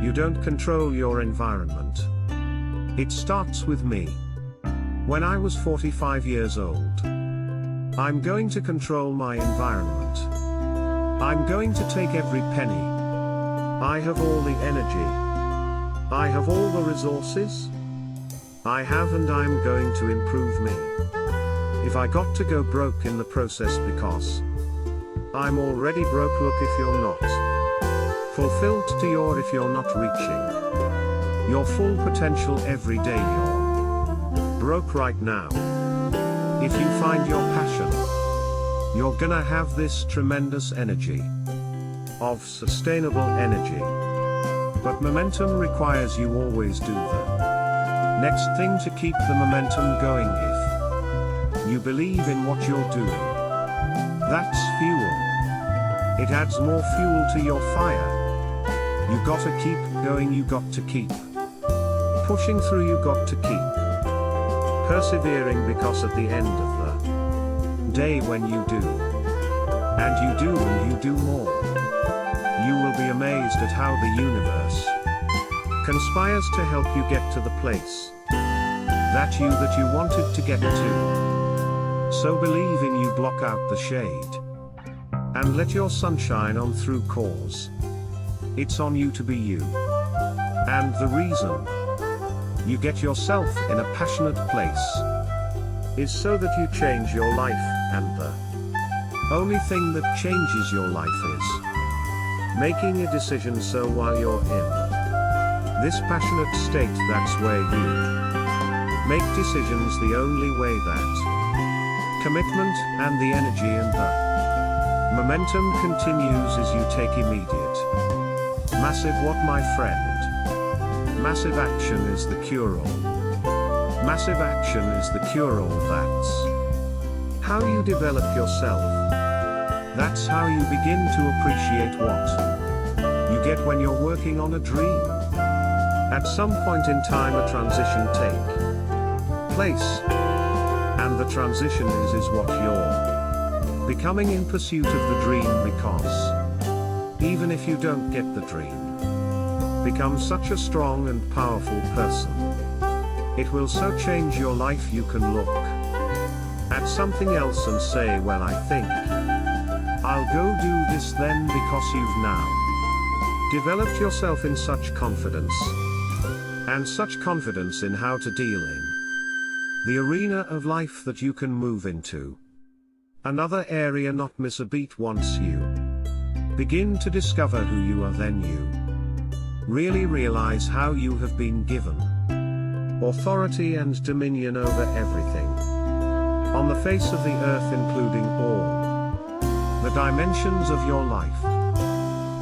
You don't control your environment. It starts with me. When I was 45 years old, I'm going to control my environment. I'm going to take every penny. I have all the energy. I have all the resources. I have, and I'm going to improve me. If I got to go broke in the process because I'm already broke, look, if you're not fulfilled to your, if you're not reaching your full potential every day, you're broke right now. If you find your passion, you're gonna have this tremendous energy of sustainable energy. But momentum requires you always do the next thing to keep the momentum going. If you believe in what you're doing, that's fuel. It adds more fuel to your fire. You gotta keep going, you got to keep pushing through, you got to keep persevering, because at the end of the day, when you do, and you do more, you will be amazed at how the universe conspires to help you get to the place that you wanted to get to. So believe in you, block out the shade, and let your sunshine on through, cause it's on you to be you. And the reason you get yourself in a passionate place is so that you change your life, and the only thing that changes your life is making a decision. So while you're in this passionate state, that's where you make decisions, the only way that commitment and the energy and the momentum continues is you take immediate, massive, what my friend? Massive action is the cure-all. Massive action is the cure-all. That's how you develop yourself. That's how you begin to appreciate what you get when you're working on a dream. At some point in time, a transition take place, and the transition is what you're becoming in pursuit of the dream, because even if you don't get the dream, become such a strong and powerful person, it will so change your life you can look at something else and say, well, I think I'll go do this then, because you've now developed yourself in such confidence, and such confidence in how to deal in the arena of life, that you can move into another area, not miss a beat. Once you begin to discover who you are, then you really realize how you have been given authority and dominion over everything on the face of the earth, including all the dimensions of your life.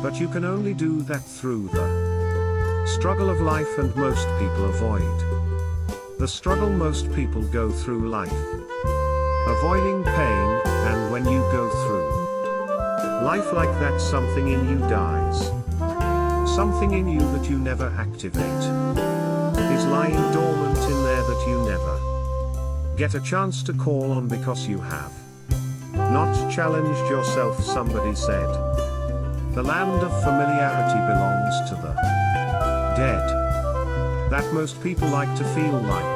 But you can only do that through the struggle of life, and most people avoid the struggle. Most people go through life avoiding pain, and when you go through life like that, something in you dies. Something in you that you never activate is lying dormant in there, that you never get a chance to call on, because you have not challenged yourself. Somebody said, the land of familiarity belongs to the dead. That most people like to feel like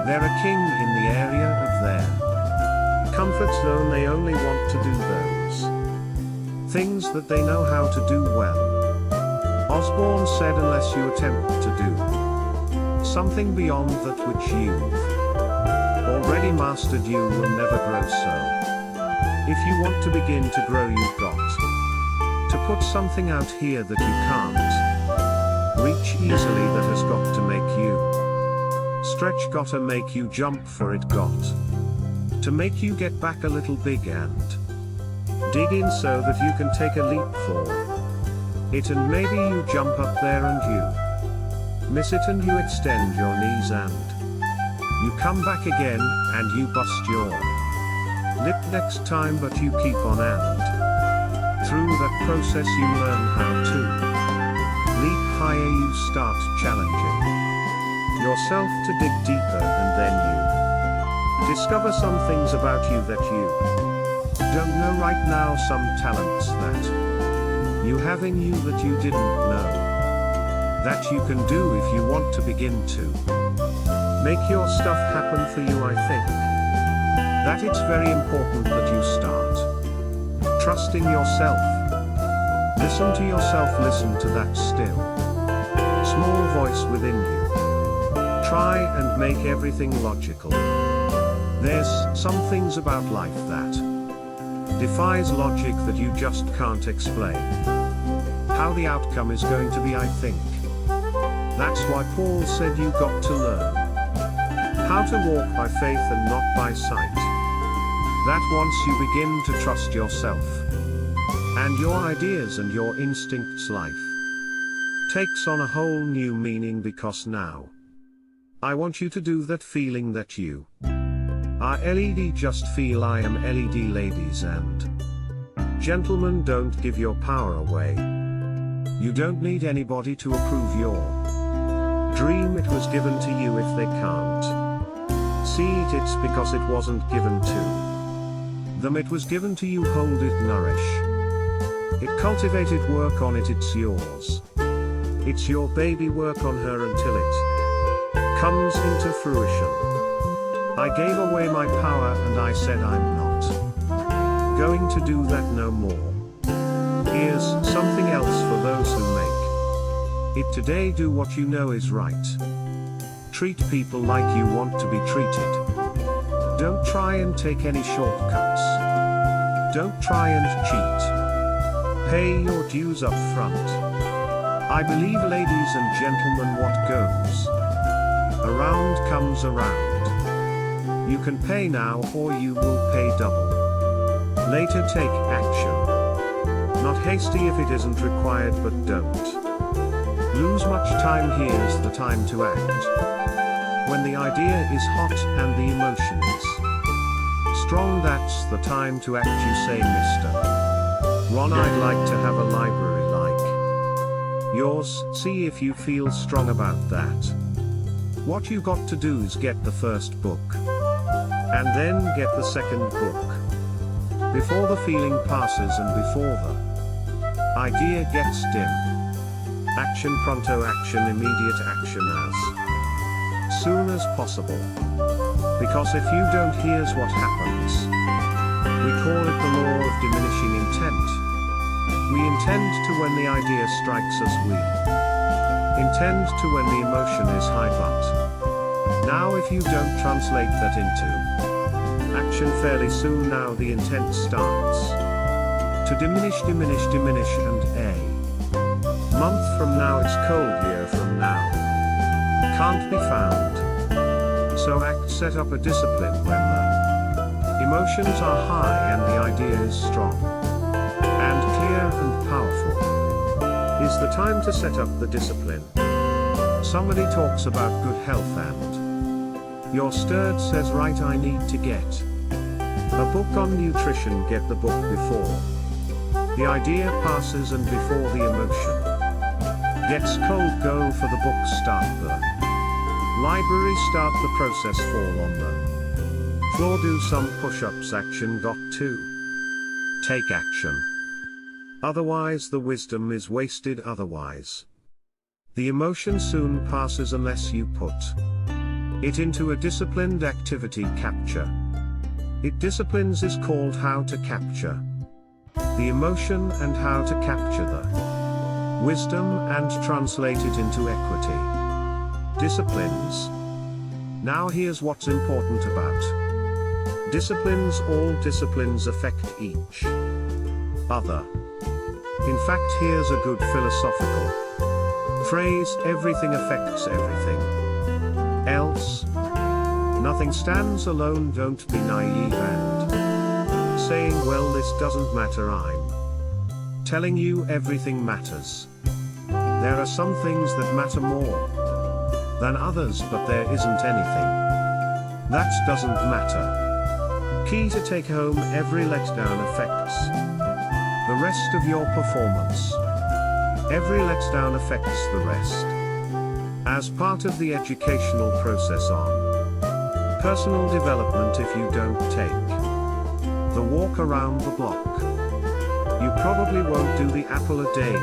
they're a king in the area of their comfort zone. They only want to do those things that they know how to do well. Osborne said, unless you attempt to do something beyond that which you've already mastered, you will never grow. So, if you want to begin to grow, you've got to put something out here that you can't reach easily, that has got to make you stretch, got to make you jump for it, got to make you get back a little big and dig in, so that you can take a leap for it, and maybe you jump up there and you miss it, and you extend your knees and you come back again, and you bust your lip next time, but you keep on, and through that process you learn how to leap higher. You start challenging yourself to dig deeper, and then you discover some things about you that you don't know right now, some talents that you have in you that you didn't know that you can do if you want to begin to make your stuff happen for you. I think that it's very important that you start trusting yourself. Listen to yourself, listen to that still, small voice within you. Try and make everything logical. There's some things about life that defies logic that you just can't explain. How the outcome is going to be, I think. That's why Paul said you got to learn how to walk by faith and not by sight. That once you begin to trust yourself and your ideas and your instincts, life takes on a whole new meaning, because now I want you to do that feeling that you are LED. Just feel I am LED. Ladies and gentlemen, don't give your power away. You don't need anybody to approve your dream. It was given to you. If they can't see it, it's because it wasn't given to them. It was given to you. Hold it, nourish it, cultivate it, work on it. It's yours. It's your baby. Work on her until it comes into fruition. I gave away my power and I said I'm not going to do that no more. Here's something else for those who make it today. Do what you know is right. Treat people like you want to be treated. Don't try and take any shortcuts. Don't try and cheat. Pay your dues up front. I believe, ladies and gentlemen, what goes around comes around. You can pay now or you will pay double later. Take action. Not hasty if it isn't required, but don't lose much time. Here's the time to act. When the idea is hot and the emotion is strong, that's the time to act. You say, Mr. Ron, I'd like to have a library like yours. See if you feel strong about that. What you got to do is get the first book, and then get the second book, before the feeling passes and before the idea gets dim. Action pronto, action, immediate action as soon as possible. Because if you don't, here's what happens. We call it the law of diminishing intent. We intend to when the idea strikes us. We intend to when the emotion is high. But now if you don't translate that into action fairly soon, now the intent starts to diminish, diminish, diminish, and a month from now it's cold. Year from now can't be found. So act, set up a discipline when the emotions are high and the idea is strong and clear and powerful. Is the time to set up the discipline. Somebody talks about good health and you're stirred, says, right, I need to get a book on nutrition. Get the book before the idea passes and before the emotion gets cold. Go for the book. Start the library. Start the process. Fall on the floor. Do some push-ups. Action. Got to take action. Otherwise the wisdom is wasted. Otherwise the emotion soon passes unless you put it into a disciplined activity. Capture it. Disciplines is called how to capture the emotion and how to capture the wisdom and translate it into equity. Disciplines. Now here's what's important about disciplines. All disciplines affect each other. In fact, here's a good philosophical phrase: everything affects everything else. Nothing stands alone. Don't be naive and saying, well, this doesn't matter. I'm telling you everything matters. There are some things that matter more than others, but there isn't anything that doesn't matter. Key to take home: every letdown affects the rest of your performance. Every letdown affects the rest. As part of the educational process on personal development, if you don't take the walk around the block, you probably won't do the apple a day.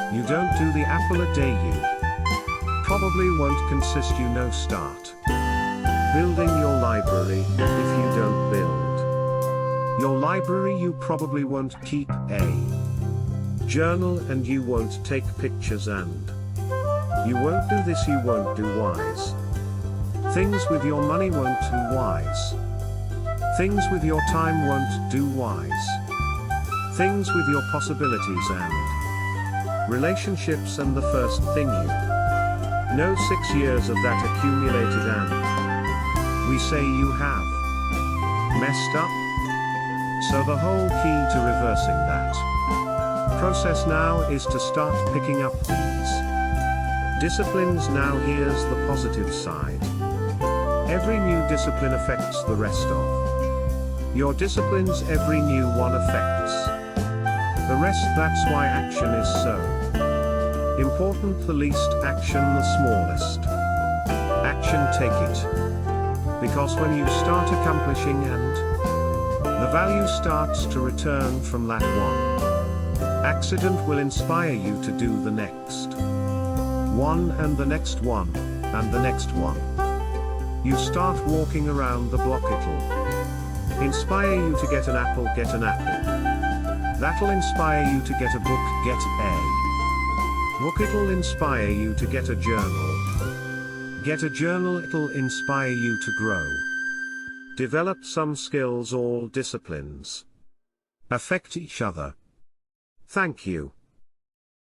If You don't do the apple a day you probably won't consist you no start building your library if you don't build your library you probably won't keep a journal and you won't take pictures and you won't do this you won't do wise things with your money won't do wise things with your time won't do wise things with your possibilities and relationships and the first thing you know 6 years of that accumulated and we say you have messed up. So the whole key to reversing that process now is to start picking up these disciplines. Now here's the positive side. Every new discipline affects the rest of your disciplines. Every new one affects the rest. That's why action is so important. The least action, the smallest action. Take it. Because when you start accomplishing and the value starts to return from that one accident will inspire you to do the next one and the next one and the next one. You start walking around the block, it'll inspire you to get an apple, get an apple. That'll inspire you to get a book, get a book. It'll inspire you to get a journal. Get a journal, it'll inspire you to grow. Develop some skills. All disciplines affect each other. Thank you.